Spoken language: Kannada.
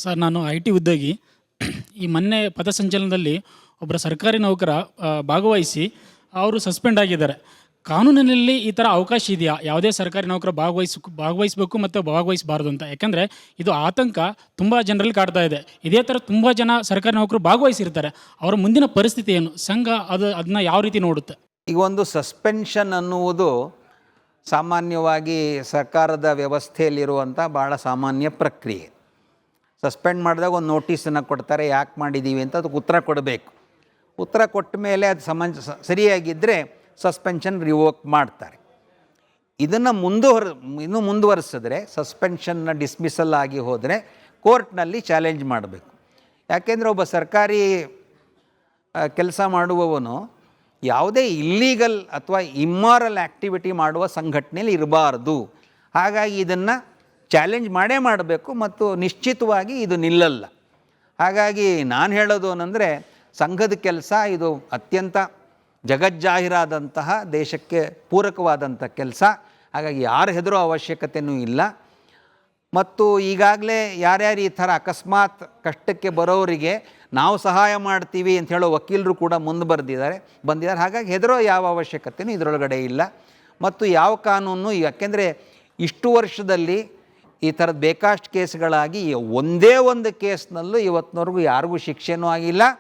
ಸರ್, ನಾನು ಐ ಟಿ ಉದ್ಯೋಗಿ. ಈ ಮೊನ್ನೆ ಪಥಸಂಚಲನದಲ್ಲಿ ಒಬ್ಬರ ಸರ್ಕಾರಿ ನೌಕರ ಭಾಗವಹಿಸಿ ಅವರು ಸಸ್ಪೆಂಡ್ ಆಗಿದ್ದಾರೆ. ಕಾನೂನಿನಲ್ಲಿ ಈ ಥರ ಅವಕಾಶ ಇದೆಯಾ? ಯಾವುದೇ ಸರ್ಕಾರಿ ನೌಕರ ಭಾಗವಹಿಸಬೇಕು ಮತ್ತು ಭಾಗವಹಿಸಬಾರ್ದು ಅಂತ? ಯಾಕಂದರೆ ಇದು ಆತಂಕ ತುಂಬ ಜನರಲ್ಲಿ ಕಾಡ್ತಾ ಇದೆ. ಇದೇ ಥರ ತುಂಬ ಜನ ಸರ್ಕಾರಿ ನೌಕರು ಭಾಗವಹಿಸಿರ್ತಾರೆ. ಅವರ ಮುಂದಿನ ಪರಿಸ್ಥಿತಿ ಏನು? ಸಂಘ ಅದನ್ನ ಯಾವ ರೀತಿ ನೋಡುತ್ತೆ? ಈಗ ಒಂದು ಸಸ್ಪೆನ್ಷನ್ ಅನ್ನುವುದು ಸಾಮಾನ್ಯವಾಗಿ ಸರ್ಕಾರದ ವ್ಯವಸ್ಥೆಯಲ್ಲಿರುವಂಥ ಭಾಳ ಸಾಮಾನ್ಯ ಪ್ರಕ್ರಿಯೆ. ಸಸ್ಪೆಂಡ್ ಮಾಡಿದಾಗ ಒಂದು ನೋಟಿಸನ್ನು ಕೊಡ್ತಾರೆ, ಯಾಕೆ ಮಾಡಿದ್ದೀವಿ ಅಂತ ಅದಕ್ಕೆ ಉತ್ತರ ಕೊಡಬೇಕು. ಉತ್ತರ ಕೊಟ್ಟ ಮೇಲೆ ಅದು ಸರಿಯಾಗಿದ್ದರೆ ಸಸ್ಪೆನ್ಷನ್ ರಿವೋಕ್ ಮಾಡ್ತಾರೆ. ಇದನ್ನು ಇನ್ನೂ ಮುಂದುವರಿಸಿದ್ರೆ, ಸಸ್ಪೆನ್ಷನ್ನ ಡಿಸ್ಮಿಸಲ್ ಆಗಿ ಹೋದರೆ ಕೋರ್ಟ್ನಲ್ಲಿ ಚಾಲೆಂಜ್ ಮಾಡಬೇಕು. ಯಾಕೆಂದರೆ ಒಬ್ಬ ಸರ್ಕಾರಿ ಕೆಲಸ ಮಾಡುವವನು ಯಾವುದೇ ಇಲ್ಲೀಗಲ್ ಅಥವಾ ಇಮ್ಮಾರಲ್ ಆ್ಯಕ್ಟಿವಿಟಿ ಮಾಡುವ ಸಂಘಟನೆಯಲ್ಲಿ ಇರಬಾರ್ದು. ಹಾಗಾಗಿ ಇದನ್ನು ಚಾಲೆಂಜ್ ಮಾಡಬೇಕು ಮತ್ತು ನಿಶ್ಚಿತವಾಗಿ ಇದು ನಿಲ್ಲಲ್ಲ. ಹಾಗಾಗಿ ನಾನು ಹೇಳೋದು ಏನಂದರೆ, ಸಂಘದ ಕೆಲಸ ಇದು ಅತ್ಯಂತ ಜಗಜ್ಜಾಹೀರಾದಂತಹ ದೇಶಕ್ಕೆ ಪೂರಕವಾದಂಥ ಕೆಲಸ. ಹಾಗಾಗಿ ಯಾರು ಹೆದರೋ ಅವಶ್ಯಕತೆಯೂ ಇಲ್ಲ. ಮತ್ತು ಈಗಾಗಲೇ ಯಾರ್ಯಾರು ಈ ಥರ ಅಕಸ್ಮಾತ್ ಕಷ್ಟಕ್ಕೆ ಬರೋರಿಗೆ ನಾವು ಸಹಾಯ ಮಾಡ್ತೀವಿ ಅಂತ ಹೇಳೋ ವಕೀಲರು ಕೂಡ ಮುಂದೆ ಬಂದಿದ್ದಾರೆ. ಹಾಗಾಗಿ ಹೆದರೋ ಯಾವ ಅವಶ್ಯಕತೆಯೂ ಇದರೊಳಗಡೆ ಇಲ್ಲ. ಮತ್ತು ಯಾವ ಕಾನೂನು, ಯಾಕೆಂದರೆ ಇಷ್ಟು ವರ್ಷದಲ್ಲಿ ಈ ಥರದ ಬೇಕಾಷ್ಟು ಕೇಸ್ಗಳಾಗಿ ಒಂದೇ ಒಂದು ಕೇಸ್ನಲ್ಲೂ ಇವತ್ತಿನವರೆಗೂ ಯಾರಿಗೂ ಶಿಕ್ಷೆನೂ ಆಗಿಲ್ಲ,